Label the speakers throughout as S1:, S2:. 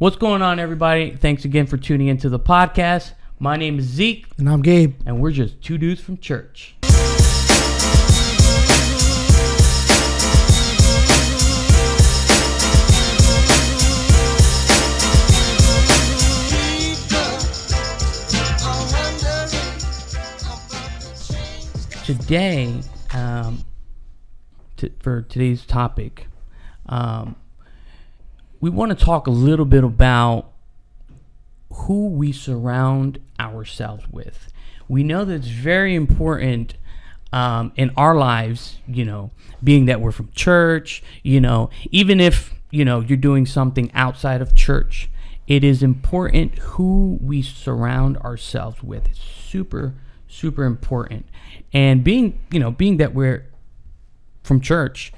S1: What's going on, everybody? Thanks again for tuning into the podcast. My name is Zeke.
S2: And I'm Gabe.
S1: And we're just two dudes from church. Today, for today's topic, we want to talk a little bit about who we surround ourselves with. We know that it's very important in our lives, being that we're from church, even if, you're doing something outside of church, it is important who we surround ourselves with. It's super, super important. And being that we're from church,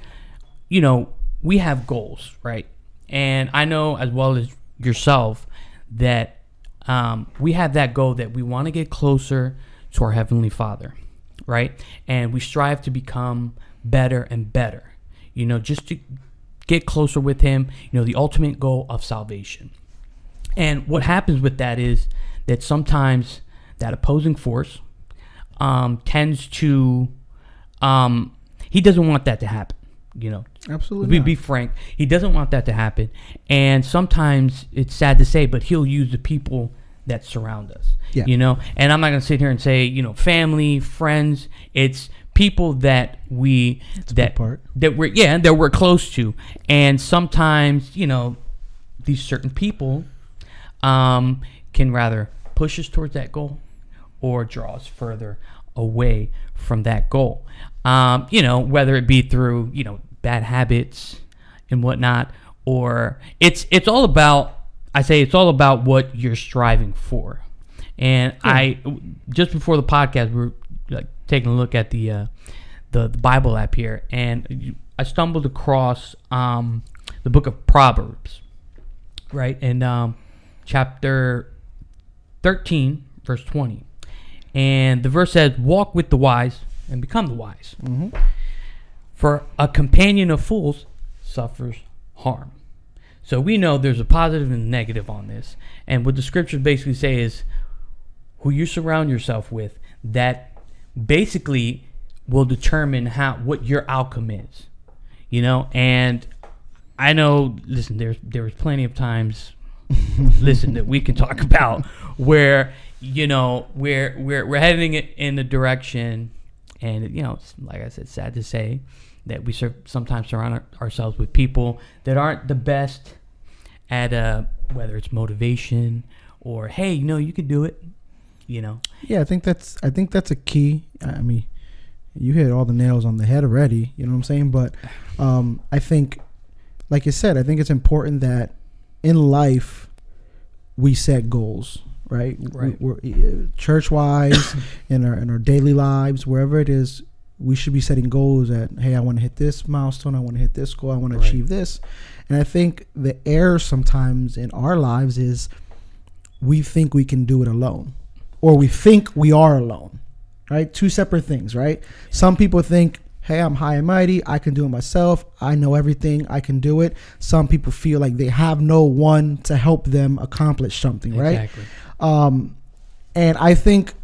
S1: we have goals, right? And I know as well as yourself that we have that goal that we want to get closer to our Heavenly Father, right? And we strive to become better and better, just to get closer with Him, the ultimate goal of salvation. And what happens with that is that sometimes that opposing force tends to, he doesn't want that to happen,
S2: Absolutely.
S1: Be frank. He doesn't want that to happen. And sometimes it's sad to say, but he'll use the people that surround us, and I'm not going to sit here and say, family, friends, it's people that we're close to. And sometimes, these certain people, can rather push us towards that goal or draw us further away from that goal. Whether it be through, bad habits and whatnot, or it's all about what you're striving for. And I just before the podcast, we were taking a look at the Bible app here, and I stumbled across the book of Proverbs, right? And chapter 13, verse 20. And the verse says, "Walk with the wise and become the wise. Mm-hmm. For a companion of fools suffers harm." So we know there's a positive and a negative on this. And what the scriptures basically say is who you surround yourself with, that basically will determine what your outcome is. And I know, listen, there was plenty of times that we can talk about where we're heading in the direction, and like I said, sad to say that we sometimes surround ourselves with people that aren't the best at whether it's motivation or hey, you can do it.
S2: Yeah, I think that's a key. I mean, you hit all the nails on the head already. You know what I'm saying? But I think, like you said, I think it's important that in life we set goals. Right. We're church-wise, in our daily lives, wherever it is, we should be setting goals that, hey, I want to hit this milestone, I want to hit this goal, I want to achieve this. And I think the error sometimes in our lives is we think we can do it alone, or we think we are alone. Right? Two separate things. Right? Some people think, hey, I'm high and mighty, I can do it myself, I know everything, I can do it. Some people feel like they have no one to help them accomplish something. Right?
S1: Exactly.
S2: And I think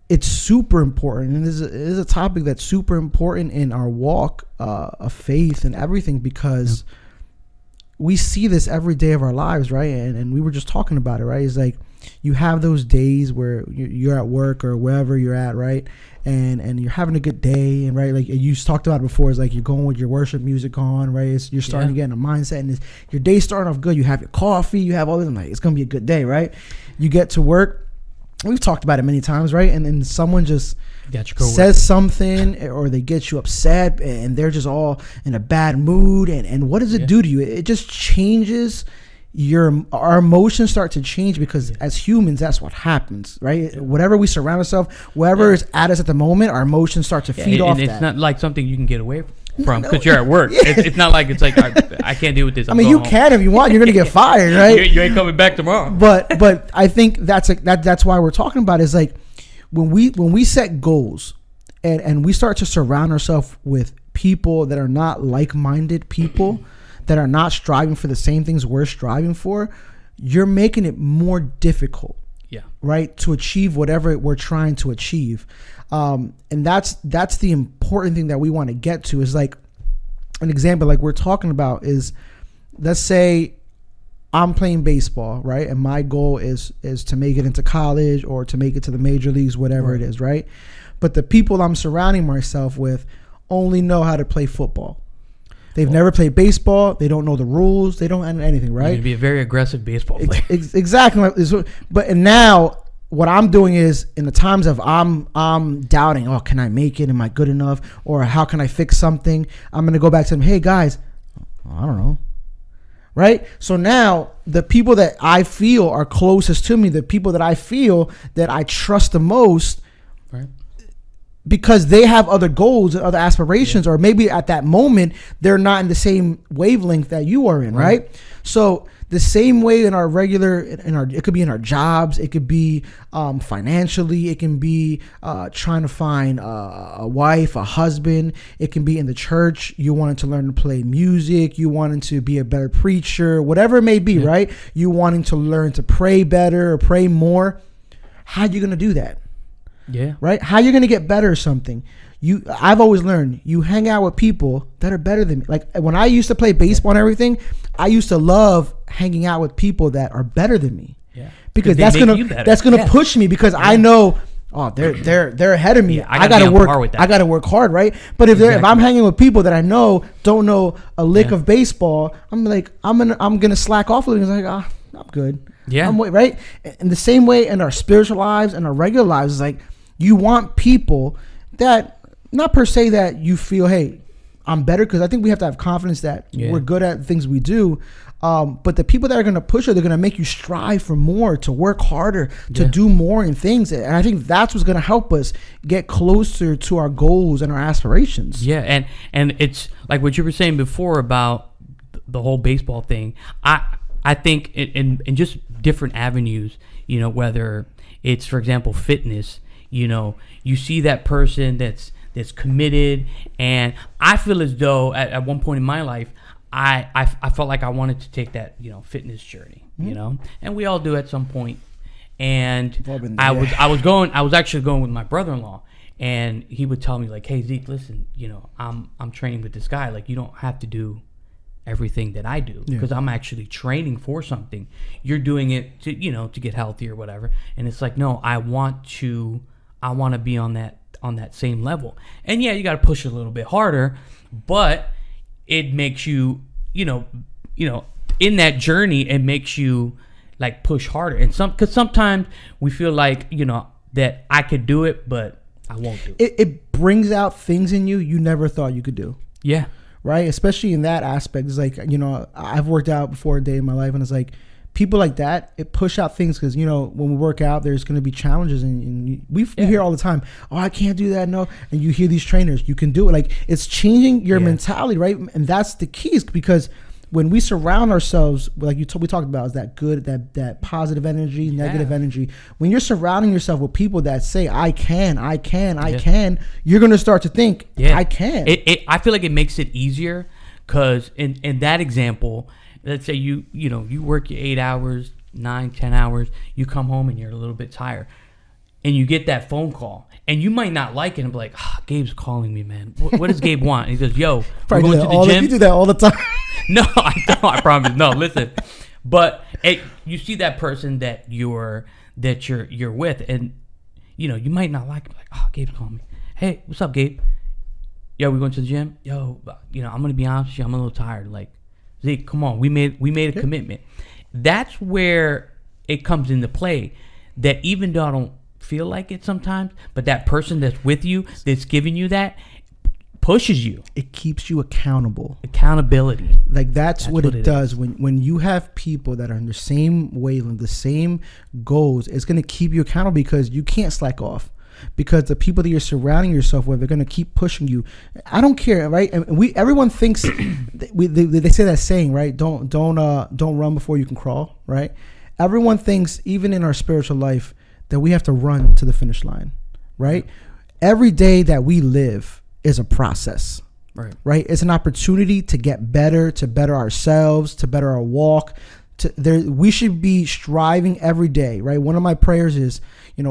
S2: it's super important, and it is a topic that's super important in our walk of faith and everything, because we see this every day of our lives, right? And we were just talking about it, right? It's like you have those days where you're at work or wherever you're at, right? And you're having a good day, and right, like you talked about it before, it's like you're going with your worship music on, right? You're starting to get in a mindset, and your day's starting off good. You have your coffee, you have all this. I'm like, it's gonna be a good day, right? You get to work. We've talked about it many times, right? And then someone just says something, or they get you upset, and they're just all in a bad mood. And what does it do to you? It just changes our emotions start to change, because as humans, that's what happens, right? Whatever we surround ourselves, whatever is at us at the moment, our emotions start to feed off that.
S1: It's not like something you can get away from because you're at work. It's not like it's like I can't deal with this.
S2: I mean, you can if you want. You're gonna get fired, right?
S1: You ain't coming back tomorrow.
S2: But I think that's why we're talking about it, is like when we set goals and we start to surround ourselves with people that are not like-minded people, that are not striving for the same things we're striving for, you're making it more difficult, right, to achieve whatever we're trying to achieve. And that's the important thing that we want to get to. Is like an example, like we're talking about, is let's say I'm playing baseball, right, and my goal is to make it into college or to make it to the major leagues, whatever it is, right? But the people I'm surrounding myself with only know how to play football. They've never played baseball. They don't know the rules. They don't know anything, right?
S1: You're gonna be a very aggressive baseball player.
S2: Exactly. But now what I'm doing is, in the times of I'm doubting, oh, can I make it? Am I good enough? Or how can I fix something? I'm gonna go back to them. Hey guys, I don't know, right? So now the people that I feel are closest to me, the people that I feel that I trust the most,
S1: right,
S2: because they have other goals and other aspirations, or maybe at that moment they're not in the same wavelength that you are in, right? So the same way in our it could be in our jobs, it could be financially, it can be trying to find a wife, a husband, it can be in the church, you wanted to learn to play music, you wanted to be a better preacher, whatever it may be, right? You wanting to learn to pray better or pray more. How are you going to do that?
S1: Yeah.
S2: Right? How you're going to get better at something? I've always learned you hang out with people that are better than me. Like when I used to play baseball and everything, I used to love hanging out with people that are better than me.
S1: Yeah.
S2: Because that's gonna push me, because I know, oh, they're ahead of me.
S1: Yeah,
S2: I gotta work. I gotta work hard, right? But if I'm hanging with people that I know don't know a lick of baseball, I'm like, I'm gonna slack off a little. It's like, I'm good.
S1: Yeah.
S2: Right. In the same way in our spiritual lives and our regular lives, it's like you want people that, not per se that you feel, hey, I'm better, because I think we have to have confidence that we're good at things we do. But the people that are going to push you, they're going to make you strive for more, to work harder, to do more in things. And I think that's what's going to help us get closer to our goals and our aspirations.
S1: Yeah, and it's like what you were saying before about the whole baseball thing. I think in just different avenues, you know, whether it's, for example, fitness, you know, you see that person that's committed, and I feel as though at one point in my life, I felt like I wanted to take that, you know, fitness journey, you know, and we all do at some point. And I was actually going with my brother-in-law, and he would tell me like, hey Zeke, listen, you know, I'm training with this guy. Like, you don't have to do everything that I do, because I'm actually training for something. You're doing it to, you know, to get healthy or whatever. And it's like, no, I want to be on that same level. And yeah, you got to push a little bit harder, but it makes you, you know, in that journey, it makes you like push harder. And because sometimes we feel like, you know, that I could do it, but I won't do it.
S2: It brings out things in you never thought you could do.
S1: Yeah.
S2: Right. Especially in that aspect. It's like, you know, I've worked out before a day in my life, and it's like, people like that, it push out things, because, you know, when we work out, there's going to be challenges, and we hear all the time, oh, I can't do that, no. And you hear these trainers, you can do it. Like, it's changing your mentality, right? And that's the keys, because when we surround ourselves, like we talked about, is that good, that positive energy, negative energy. When you're surrounding yourself with people that say, I can, you're going to start to think, I can.
S1: I feel like it makes it easier, because in that example, let's say you work your 8 hours, 9, 10 hours, you come home and you're a little bit tired, and you get that phone call, and you might not like it and be like, Gabe's calling me, man. What does Gabe want? And he goes, yo, we're going to the gym.
S2: You do that all the time.
S1: No, I don't. I promise. No, listen. But you see that person that you're with, and you know, you might not like him. Like, Gabe's calling me. Hey, what's up, Gabe? Yo, we going to the gym? Yo, you know, I'm gonna be honest with you, I'm a little tired. Like, Zeke, come on, we made a commitment. That's where it comes into play. That even though I don't feel like it sometimes, but that person that's with you, that's giving you that, pushes you.
S2: It keeps you accountable.
S1: Accountability.
S2: Like that's what it does. When you have people that are in the same wavelength, the same goals, it's going to keep you accountable, because you can't slack off. Because the people that you're surrounding yourself with, they're going to keep pushing you. I don't care, right? And everyone thinks they say that saying, right? Don't run before you can crawl, right? Everyone thinks, even in our spiritual life, that we have to run to the finish line, right? Every day that we live is a process, Right? It's an opportunity to get better, to better ourselves, to better our walk. We should be striving every day, right? One of my prayers is,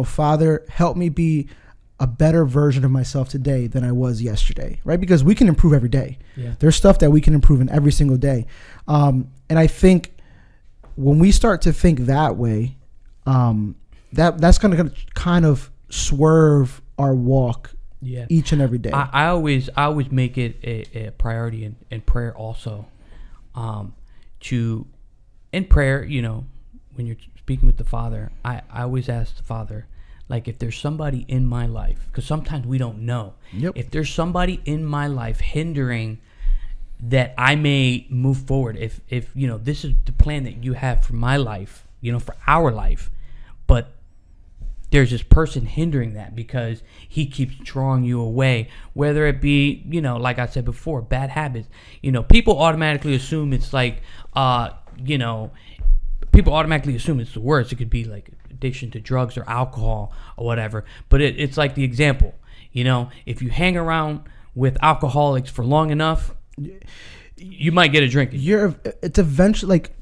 S2: Father, help me be a better version of myself today than I was yesterday, right? Because we can improve every day.
S1: Yeah.
S2: There's stuff that we can improve in every single day. And I think when we start to think that way, that's going to kind of swerve our walk each and every day.
S1: I always make it a priority in prayer also, in prayer, when you're speaking with the Father, I always ask the Father, like, if there's somebody in my life, because sometimes we don't know.
S2: Yep.
S1: If there's somebody in my life hindering that I may move forward, if this is the plan that you have for my life, for our life, but there's this person hindering that because he keeps drawing you away, whether it be, like I said before, bad habits. People automatically assume it's like, people automatically assume it's the worst. It could be like addiction to drugs or alcohol or whatever. But it's like the example, if you hang around with alcoholics for long enough, you might get a drink.
S2: It's eventually, like,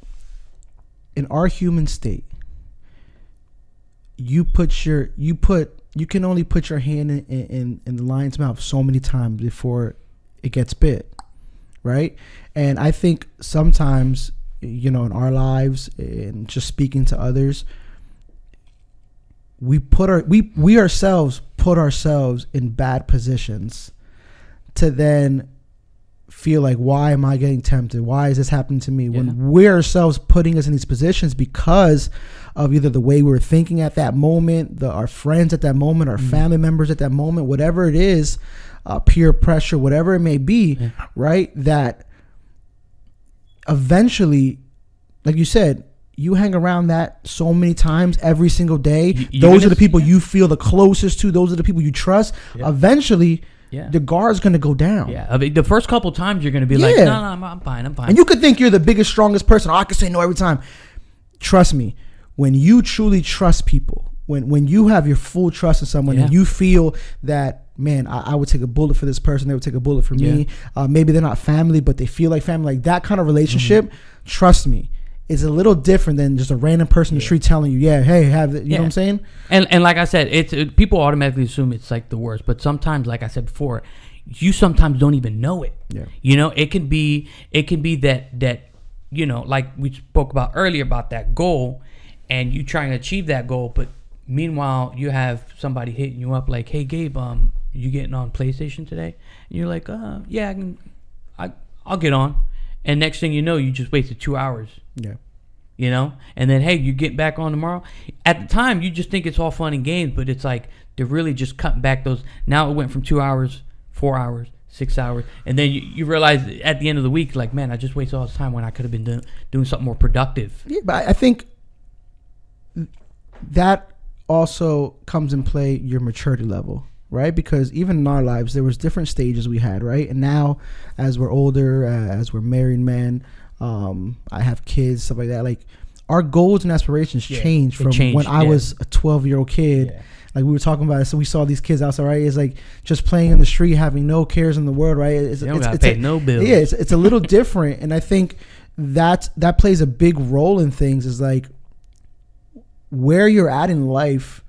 S2: in our human state, you can only put your hand in the lion's mouth so many times before it gets bit, right? And I think sometimes, in our lives and just speaking to others, we ourselves put ourselves in bad positions to then feel like, why am I getting tempted? Why is this happening to me? Yeah. When we're ourselves putting us in these positions because of either the way we were thinking at that moment, our friends at that moment, our family members at that moment, whatever it is, peer pressure, whatever it may be, right? That eventually, like you said, you hang around that so many times every single day. Those are the people you feel the closest to. Those are the people you trust. Yeah. Eventually, the guard's going to go down.
S1: Yeah, I mean, the first couple times you're going to be like, no, I'm fine.
S2: And you could think you're the biggest, strongest person. I can say no every time. Trust me, when you truly trust people, when you have your full trust in someone and you feel that, man, I would take a bullet for this person, they would take a bullet for me. Maybe they're not family, but they feel like family. Like that kind of relationship, trust me, is a little different than just a random person in the street telling you, hey, have it. You know what I'm saying?
S1: And like I said, people automatically assume it's like the worst, but sometimes, like I said before, you sometimes don't even know it. Yeah. It can be that like we spoke about earlier about that goal, and you trying to achieve that goal, but meanwhile you have somebody hitting you up like, hey Gabe, you getting on PlayStation today? And you're like, yeah, I'll get on. And next thing you know, you just wasted 2 hours. Yeah. And then, hey, you get back on tomorrow. At the time, you just think it's all fun and games, but it's like they're really just cutting back those. Now it went from 2 hours, 4 hours, 6 hours. And then you realize at the end of the week, like, man, I just wasted all this time when I could have been doing something more productive.
S2: Yeah, but I think that also comes in play your maturity level. Right? Because even in our lives, there was different stages we had, right? And now, as we're older, as we're married men, I have kids, stuff like that. Like, our goals and aspirations change from when I was a 12-year-old kid. Yeah. Like we were talking about it, so we saw these kids outside, right? It's like just playing in the street, having no cares in the world, right?
S1: You don't gotta pay no bills.
S2: Yeah, it's a little different, and I think that plays a big role in things. Is like where you're at in life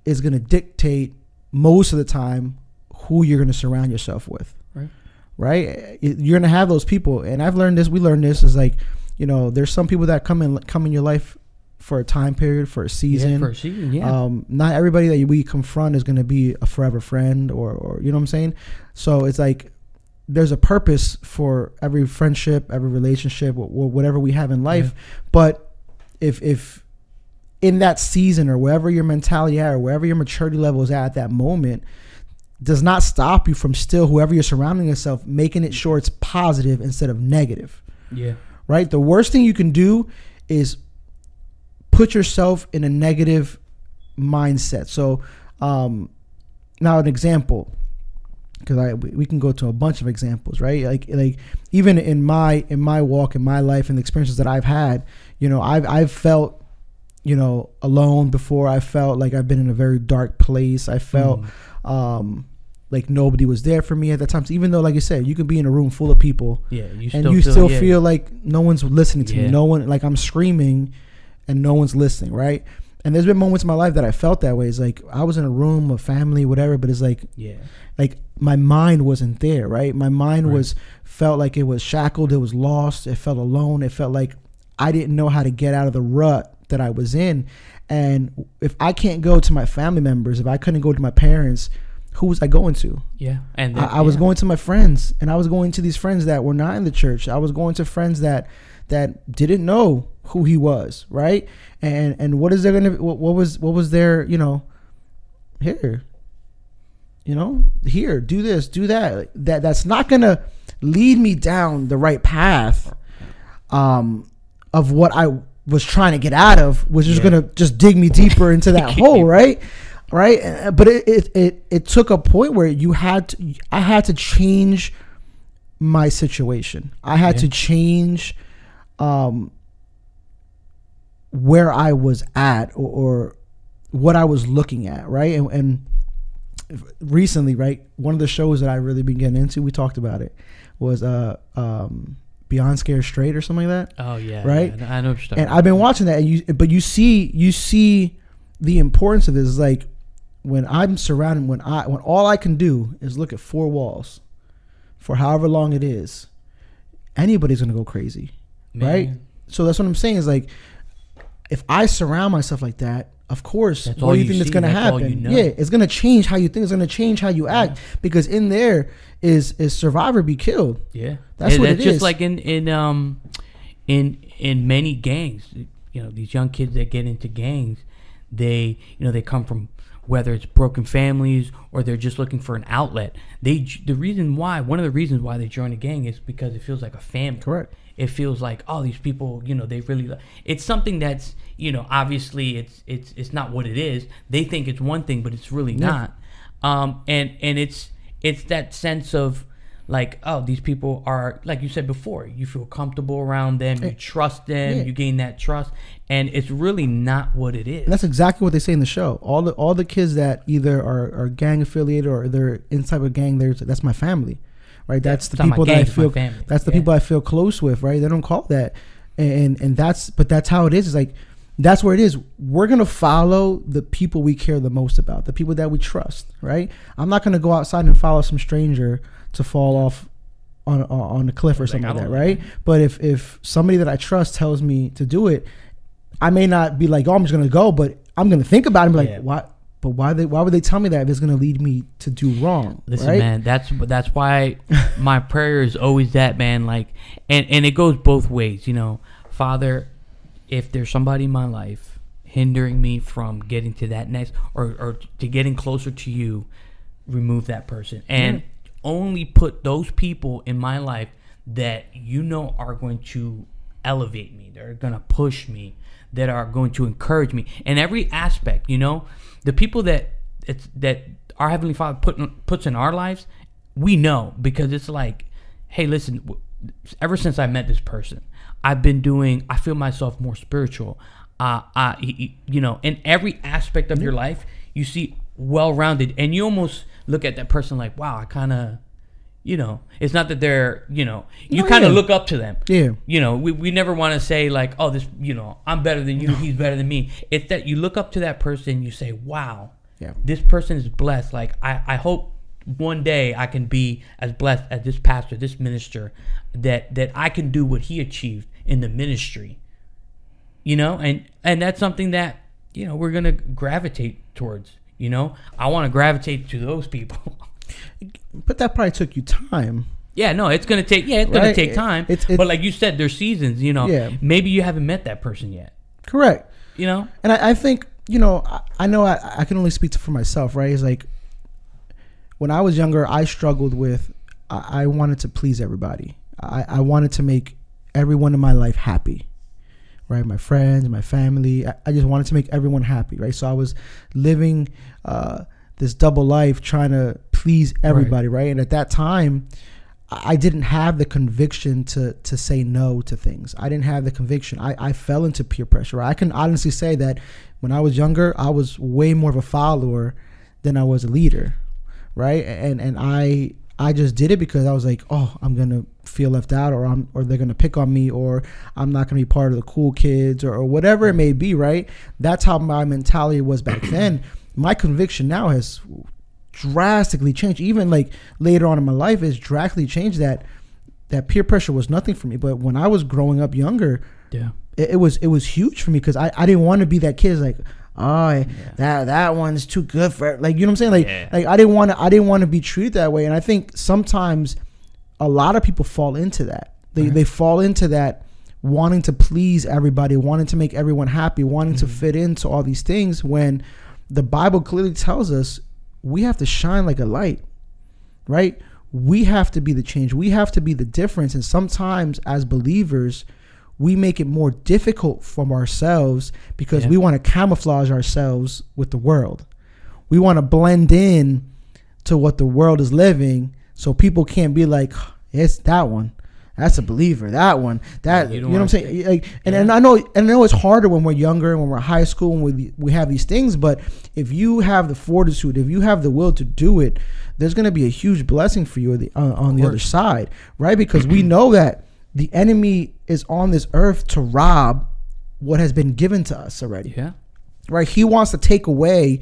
S2: is going to dictate most of the time who you're going to surround yourself with. Right? You're going to have those people. And I've learned this. We learned this is like, there's some people that come in your life for a time period, for a season.
S1: Yeah, for a season, yeah.
S2: Not everybody that we confront is going to be a forever friend or you know what I'm saying? So it's like there's a purpose for every friendship, every relationship, whatever we have in life. Yeah. But if in that season or wherever your mentality at or wherever your maturity level is at that moment, does not stop you from still, whoever you're surrounding yourself, making it sure it's positive instead of negative.
S1: Yeah.
S2: Right? The worst thing you can do is put yourself in a negative mindset. So now an example, because we can go to a bunch of examples, right? Like even in my walk, in my life and the experiences that I've had, I've felt alone before. I felt like I've been in a very dark place. I felt like nobody was there for me at that time. So even though, like you said, you could be in a room full of people,
S1: you
S2: still feel like no one's listening to me. No one, like I'm screaming, and no one's listening, right? And there's been moments in my life that I felt that way. It's like I was in a room of family, whatever, but it's like, like my mind wasn't there, right? My mind felt like it was shackled, it was lost, it felt alone, it felt like I didn't know how to get out of the rut that I was in. And if I can't go to my family members, if I couldn't go to my parents, who was I going to?
S1: And
S2: I was going to my friends, and I was going to these friends that were not in the church. I was going to friends that didn't know who he was, right? And what is there gonna? What was there? Here, here, do this, do that. That's not gonna lead me down the right path, of what I was trying to get out of, which is gonna just dig me deeper into that hole, right? Right, but it took a point where I had to change my situation. I had to change where I was at or what I was looking at, right? And recently, right, one of the shows that I really been getting into, we talked about it, was Beyond Scared Straight or something like that.
S1: Oh yeah,
S2: right.
S1: Yeah, I know what you're talking
S2: and
S1: about.
S2: I've been watching that, but you see the importance of this. Is like when I'm surrounded, when all I can do is look at four walls for however long it is, anybody's gonna go crazy, right? So that's what I'm saying is like, if I surround myself like that, of course, what do you think that's going to happen? Yeah, it's going to change how you think. It's going to change how you act, because in there is survivor be killed.
S1: Yeah,
S2: that's what it is.
S1: Just like in many gangs, these young kids that get into gangs, they come from, whether it's broken families or they're just looking for an outlet. One of the reasons why they join a gang is because it feels like a family.
S2: Correct.
S1: It feels like, oh, these people, they really, it's something that's, obviously it's not what it is. They think it's one thing, but it's really not. And it's that sense of like, oh, these people are, like you said before, you feel comfortable around them, you trust them, you gain that trust, and it's really not what it is.
S2: And that's exactly what they say in the show. All the kids that either are gang affiliated or they're inside a gang, that's my family. Right, that's the people that I feel. That's the people I feel close with. Right, they don't call that, and that's how it is. It's like that's where it is. We're gonna follow the people we care the most about, the people that we trust. Right, I'm not gonna go outside and follow some stranger to fall off on a cliff or something like that. Right, but if somebody that I trust tells me to do it, I may not be like, oh, I'm just gonna go, but I'm gonna think about it and be like, what? But why would they tell me that if it's going to lead me to do wrong?
S1: Listen,
S2: right?
S1: Man, that's why my prayer is always that, man. Like, and it goes both ways, Father, if there's somebody in my life hindering me from getting to that next or to getting closer to you, remove that person and only put those people in my life that are going to elevate me, that are going to push me, that are going to encourage me in every aspect, The people that our Heavenly Father puts in our lives, we know, because it's like, hey, listen, ever since I met this person, I feel myself more spiritual. In every aspect of your life, you see well-rounded, and you almost look at that person like, wow, I kind of, it's not that they're, you kind of look up to them.
S2: Yeah.
S1: We never want to say like, oh, this, I'm better than you, he's better than me. It's that you look up to that person, you say, wow, this person is blessed. Like, I hope one day I can be as blessed as this pastor, this minister, that I can do what he achieved in the ministry, and that's something that, we're going to gravitate towards, I want to gravitate to those people.
S2: But that probably took you time.
S1: Yeah, no, it's gonna take. Yeah, it's gonna take time. But like you said, there's seasons. Maybe you haven't met that person yet.
S2: Correct. And I think I know I can only speak for myself, right? It's like when I was younger, I struggled with. I wanted to please everybody. I wanted to make everyone in my life happy, right? My friends, my family. I just wanted to make everyone happy, right? So I was living this double life trying to please everybody, right? And at that time, I didn't have the conviction to say no to things. I didn't have the conviction. I fell into peer pressure. Right? I can honestly say that when I was younger, I was way more of a follower than I was a leader, right? And I just did it because I was like, oh, I'm gonna feel left out, or they're gonna pick on me, or I'm not gonna be part of the cool kids, or whatever it may be, right? That's how my mentality was back then. My conviction now has drastically changed. Even like later on in my life, has drastically changed. That peer pressure was nothing for me. But when I was growing up younger,
S1: Yeah.
S2: it was huge for me, because I didn't want to be that kid like, oh, that one's too good for it. Like, you know what I'm saying? Like I didn't want to be treated that way. And I think sometimes a lot of people fall into that. They fall into that, wanting to please everybody, wanting to make everyone happy, wanting to fit into all these things, when the Bible clearly tells us we have to shine like a light, right? We have to be the change. We have to be the difference. And sometimes as believers, we make it more difficult for ourselves because we want to camouflage ourselves with the world. We want to blend in to what the world is living, so people can't be like, it's that one. That's a believer. That one. That, you know what I'm saying? Like, and I know it's harder when we're younger, when we're in high school, when we have these things. But if you have the fortitude, if you have the will to do it, there's going to be a huge blessing for you on the other side, right? Because we know that the enemy is on this earth to rob what has been given to us already.
S1: Yeah.
S2: Right? He wants to take away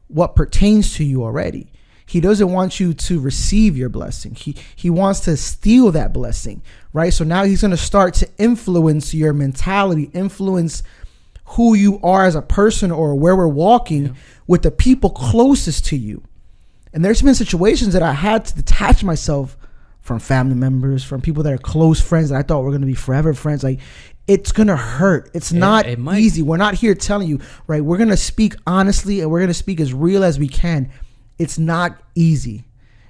S2: what pertains to you already. He doesn't want you to receive your blessing. He wants to steal that blessing, right? So now he's going to start to influence your mentality, influence who you are as a person, or where we're walking with the people closest to you. And there's been situations that I had to detach myself from family members, from people that are close friends that I thought were going to be forever friends. Like, it's going to hurt. It's not easy. We're not here telling you, right? We're going to speak honestly, and we're going to speak as real as we can. It's not easy.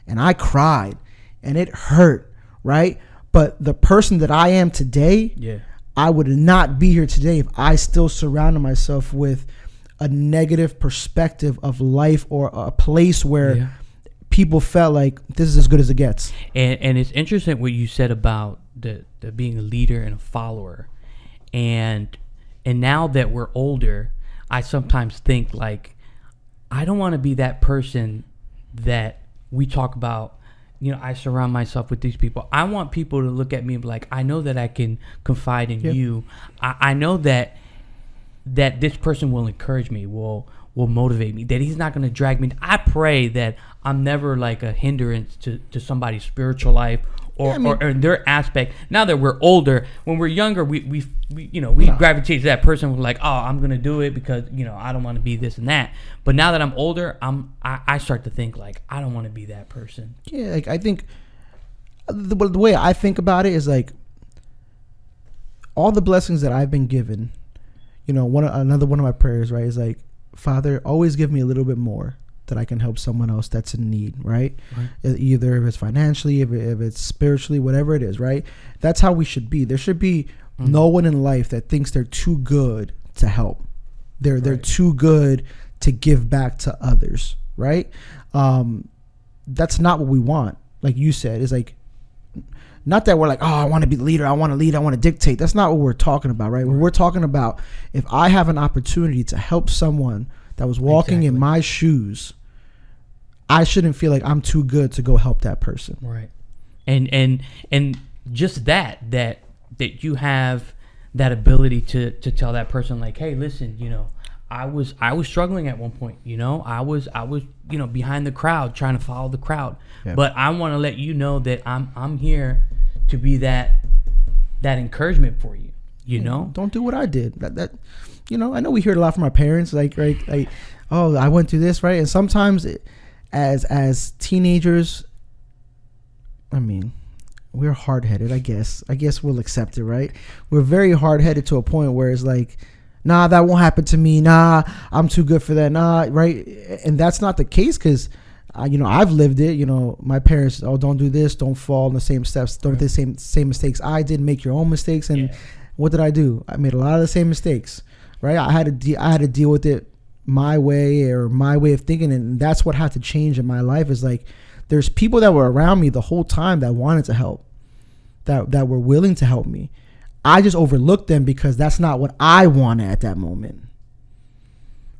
S2: And I cried, and it hurt, right? But the person that I am today, I would not be here today if I still surrounded myself with a negative perspective of life, or a place where people felt like this is as good as it gets.
S1: And it's interesting what you said about the being a leader and a follower. And now that we're older, I sometimes think like, I don't want to be that person that we talk about. You know, I surround myself with these people. I want people to look at me and be like, I know that I can confide in you. I know that this person will encourage me, will motivate me, that he's not going to drag me. I pray that I'm never like a hindrance to somebody's spiritual life or in their aspect. Now that we're older, when we're younger, we gravitate to that person. We're like, oh, I'm going to do it because, I don't want to be this and that. But now that I'm older, I start to think like, I don't want to be that person.
S2: Yeah, like I think the way I think about it is like, all the blessings that I've been given, another one of my prayers, right, is like, Father, always give me a little bit more that I can help someone else that's in need, right? Either if it's financially, if it's spiritually, whatever it is, right? That's how we should be. There should be no one in life that thinks they're too good to help. They're too good to give back to others, right? That's not what we want. Like you said, it's like, not that we're like, oh, I want to be the leader, I want to lead, I want to dictate. That's not what we're talking about, right? We're talking about, if I have an opportunity to help someone that was walking in my shoes, I shouldn't feel like I'm too good to go help that person.
S1: Right. And just that you have that ability to tell that person like, hey, listen, I was struggling at one point, I was behind the crowd, trying to follow the crowd. But I want to let you know that I'm here to be that encouragement for you.
S2: Don't do what I did. That I know we hear it a lot from our parents, like, right, like, oh, I went through this, right? And sometimes as teenagers, I mean, we're hard-headed, I guess we'll accept it, right? We're very hard-headed to a point where it's like, nah, that won't happen to me. Nah, I'm too good for that. Nah, right? And that's not the case, because I've lived it. My parents, oh, don't do this, don't fall in the same steps, don't do the same mistakes I did. Make your own mistakes. And what did I do? I made a lot of the same mistakes, right? I had to deal with it my way, or my way of thinking, and that's what had to change in my life. Is like, there's people that were around me the whole time that wanted to help, that were willing to help me. I just overlooked them because that's not what I wanted at that moment,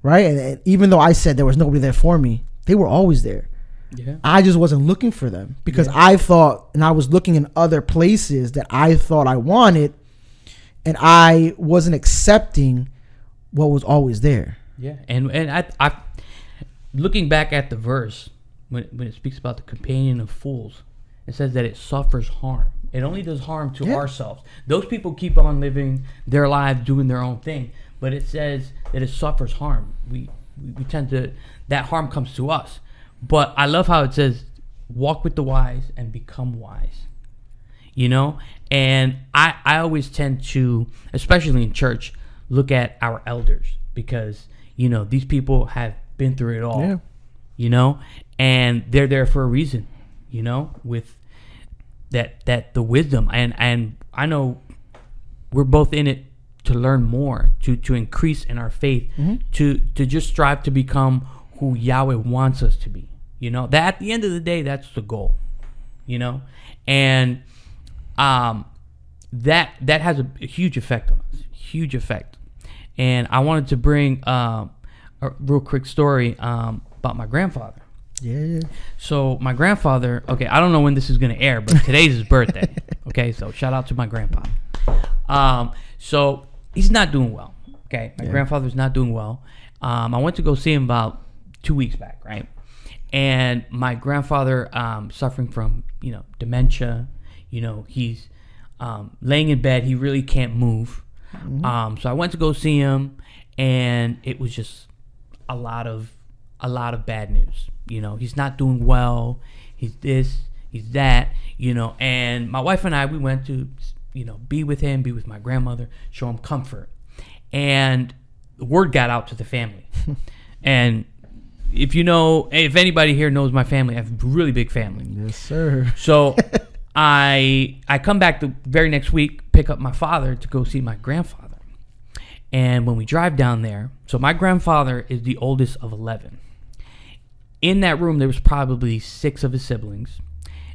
S2: right? And even though I said there was nobody there for me, they were always there.
S1: Yeah.
S2: I just wasn't looking for them because
S1: Yeah.
S2: I thought, and I was looking in other places that I thought I wanted, and I wasn't accepting what was always there.
S1: Yeah, and I looking back at the verse when it speaks about the companion of fools, it says that it suffers harm. It only does harm to ourselves. Those people keep on living their lives, doing their own thing, but it says that it suffers harm. We tend to, that harm comes to us. But I love how it says, walk with the wise and become wise. You know, and I always tend to, especially in church, look at our elders because, you know, these people have been through it all.
S2: Yeah.
S1: You know, and they're there for a reason, you know, with that the wisdom, and I know we're both in it to learn more, to increase in our faith, to just strive to become who Yahweh wants us to be. You know, that at the end of the day, that's the goal. You know, and that has a huge effect on us, huge effect. And I wanted to bring a real quick story about my grandfather.
S2: Yeah.
S1: So my grandfather, okay, I don't know when this is going to air, but today's his birthday. Okay, so shout out to my grandpa. So he's not doing well. Okay, my grandfather's not doing well. I went to go see him about 2 weeks back, right? And my grandfather suffering from, you know, dementia. You know, he's laying in bed. He really can't move. So I went to go see him, and it was just a lot of bad news. You know, he's not doing well. He's this, he's that, you know. And my wife and I, we went to, you know, be with him, be with my grandmother, show him comfort. And the word got out to the family. And if anybody here knows my family, I have a really big family.
S2: Yes, sir.
S1: So I come back the very next week, pick up my father to go see my grandfather. And when we drive down there, so my grandfather is the oldest of 11. In that room, there was probably 6 of his siblings.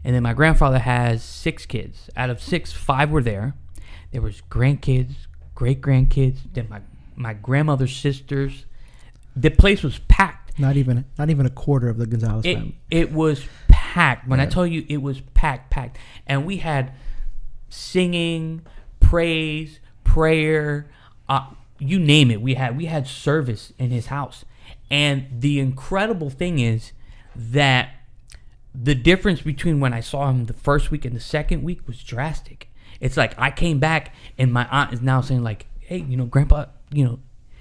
S1: And then my grandfather has 6 kids. Out of 6, 5 were there. There was grandkids, great-grandkids, then my grandmother's sisters. The place was packed.
S2: Not even a quarter of the Gonzalez family.
S1: It was packed. When I tell you it was packed. And we had singing, praise, prayer, you name it. We had service in his house. And the incredible thing is that the difference between when I saw him the first week and the second week was drastic. It's like I came back and my aunt is now saying like, hey, you know, Grandpa, you know,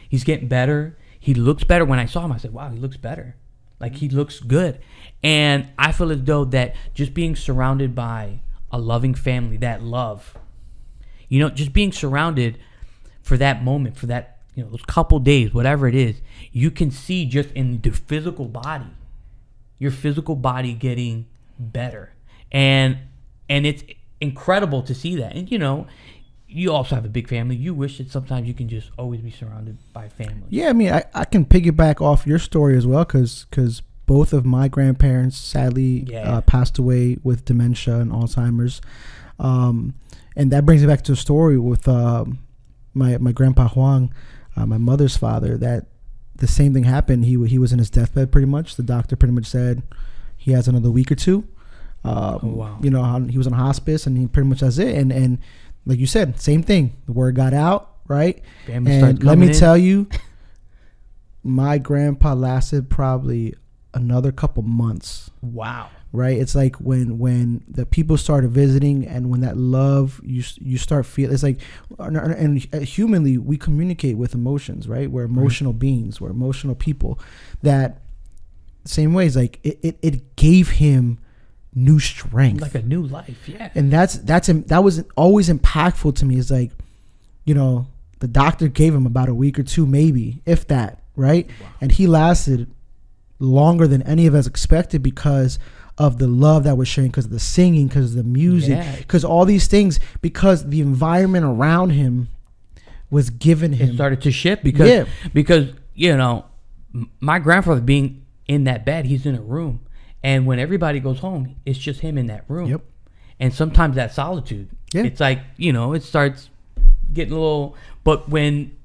S1: he's getting better. He looks better. When I saw him, I said, wow, he looks better. Like he looks good. And I feel as though that just being surrounded by a loving family, that love, you know, just being surrounded for that moment, for that, you know, those couple days, whatever it is, you can see just in the physical body, your physical body getting better. And it's incredible to see that. And, you know, you also have a big family. You wish that sometimes you can just always be surrounded by family.
S2: Yeah, I mean, I can piggyback off your story as well because both of my grandparents sadly passed away with dementia and Alzheimer's. And that brings me back to a story with my grandpa Juan, my mother's father, that the same thing happened. He was in his deathbed pretty much. The doctor pretty much said he has another week or two.
S1: Wow.
S2: You know, he was on hospice and he pretty much that's it. And like you said, same thing. The word got out, right? And let me tell you, my grandpa lasted probably another couple months.
S1: Wow.
S2: Right? It's like when the people started visiting and when that love, you start feeling, it's like, and humanly, we communicate with emotions, right? We're emotional beings. We're emotional people. That same way, it's like it gave him new strength,
S1: like a new life. Yeah.
S2: And that was always impactful to me. It's like, you know, the doctor gave him about a week or two, maybe, if that, right? Wow. And he lasted longer than any of us expected because of the love that was sharing, because of the singing, because of the music, because all these things, because the environment around him was given him.
S1: It started to shift because you know, my grandfather being in that bed, he's in a room. And when everybody goes home, it's just him in that room.
S2: Yep.
S1: And sometimes that solitude, it's like, you know, it starts getting a little, but when,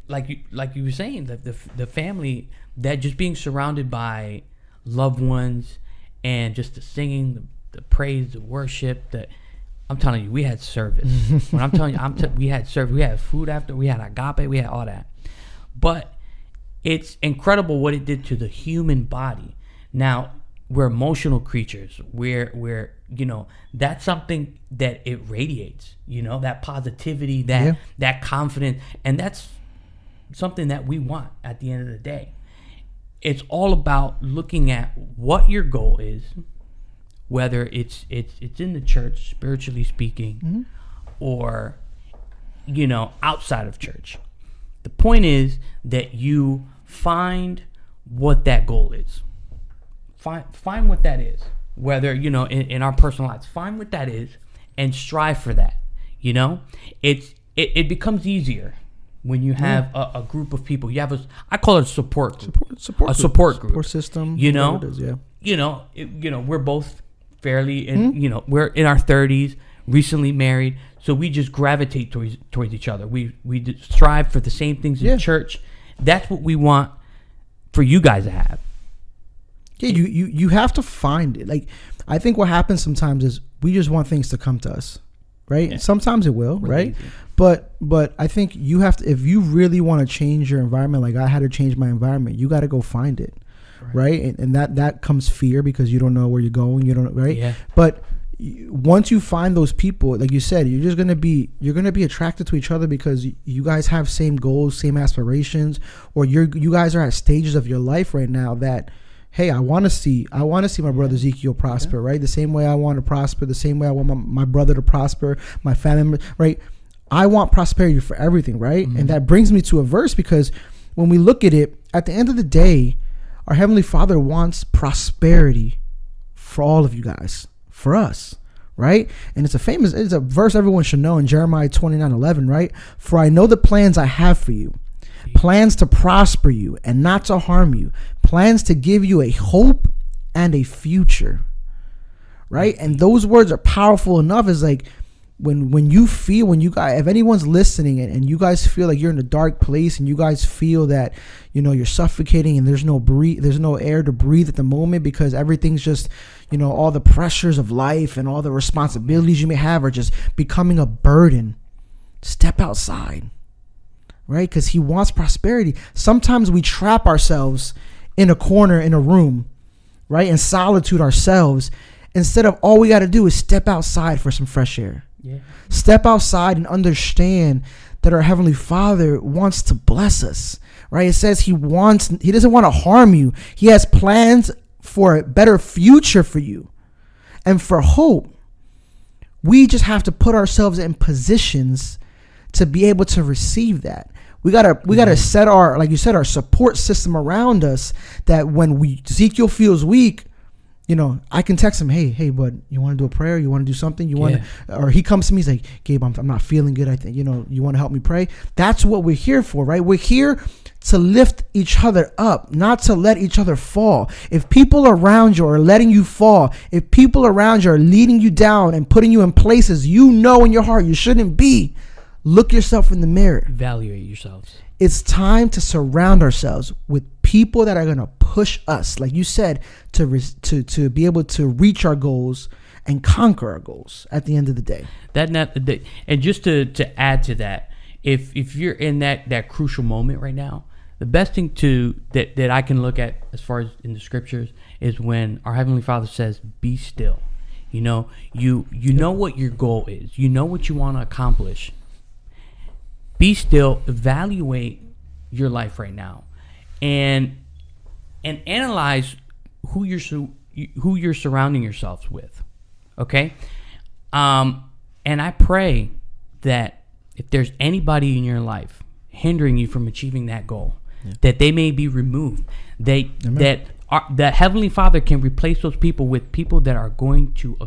S1: like you were saying, the family, that just being surrounded by loved ones and just the singing, the praise, the worship. I'm telling you, we had service. When I'm telling you, we had service. We had food after. We had agape. We had all that. But it's incredible what it did to the human body. Now, we're emotional creatures. We're that's something that it radiates. That positivity, that confidence, and that's something that we want at the end of the day. It's all about looking at what your goal is, whether it's in the church, spiritually speaking, or outside of church. The point is that you find what that goal is. Find what that is. Whether in our personal lives, find what that is and strive for that. It becomes easier when you have a group of people. You have I call it a support group. Support group.
S2: Support system. It is,
S1: we're both fairly we're in our 30s, recently married, so we just gravitate towards each other. We strive for the same things in church. That's what we want for you guys to have.
S2: Yeah, you have to find it. Like, I think what happens sometimes is we just want things to come to us, right? Yeah. Sometimes it will, right? Easy. But I think you have to, if you really want to change your environment, like I had to change my environment, you got to go find it, right? And that comes fear because you don't know where you're going, right? Yeah. But once you find those people, like you said, you're gonna be attracted to each other because you guys have same goals, same aspirations, or you guys are at stages of your life right now that, hey, I want to see my brother Ezekiel prosper, right? The same way I want to prosper, the same way I want my brother to prosper, my family, right? I want prosperity for everything, right? Mm-hmm. And that brings me to a verse, because when we look at it, at the end of the day, our Heavenly Father wants prosperity for all of you guys, for us, right? And it's a verse everyone should know in Jeremiah 29:11, right? For I know the plans I have for you, plans to prosper you and not to harm you, plans to give you a hope and a future, right? And those words are powerful enough. Is like when you guys, if anyone's listening and you guys feel like you're in a dark place and you guys feel that you're suffocating and there's no air to breathe at the moment because everything's just all the pressures of life and all the responsibilities you may have are just becoming a burden, step outside, right? Because he wants prosperity. Sometimes we trap ourselves in a corner in a room, right, in solitude ourselves, instead of all we got to do is step outside for some fresh air. Yeah. Step outside and understand that our Heavenly Father wants to bless us, right? It says he doesn't want to harm you. He has plans for a better future for you and for hope. We just have to put ourselves in positions to be able to receive that. We gotta set our, like you said, our support system around us, that when Ezekiel feels weak, I can text him, hey, bud, you want to do a prayer? You want to do something? Or he comes to me, he's like, Gabe, I'm not feeling good. I think, you want to help me pray? That's what we're here for, right? We're here to lift each other up, not to let each other fall. If people around you are letting you fall, if people around you are leading you down and putting you in places in your heart you shouldn't be, look yourself in the mirror.
S1: Evaluate yourselves.
S2: It's time to surround ourselves with people that are going to push us, like you said, to be able to reach our goals and conquer our goals at the end of the day.
S1: And just to add to that, if you're in that crucial moment right now, the best thing that I can look at as far as in the scriptures is when our Heavenly Father says, "Be still." You know what your goal is. You know what you want to accomplish. Be still. Evaluate your life right now, and analyze who you're surrounding yourselves with. Okay, and I pray that if there's anybody in your life hindering you from achieving that goal, that they may be removed. That Heavenly Father can replace those people with people that are going to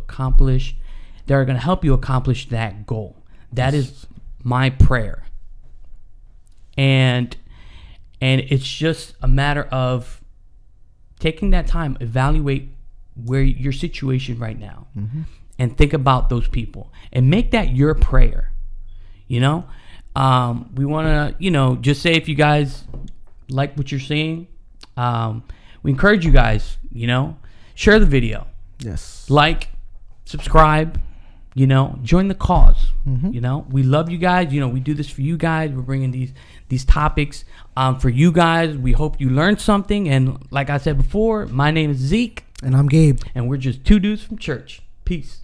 S1: help you accomplish that goal. That is my prayer. And it's just a matter of taking that time, evaluate where your situation right now, and think about those people and make that your prayer. We want to, just say if you guys like what you're seeing, we encourage you guys, share the video,
S2: Yes.
S1: like, subscribe, join the cause.
S2: Mm-hmm.
S1: We love you guys. We do this for you guys. We're bringing these topics for you guys. We hope you learned something. And like I said before, my name is Zeke.
S2: And I'm Gabe.
S1: And we're just two dudes from church. Peace.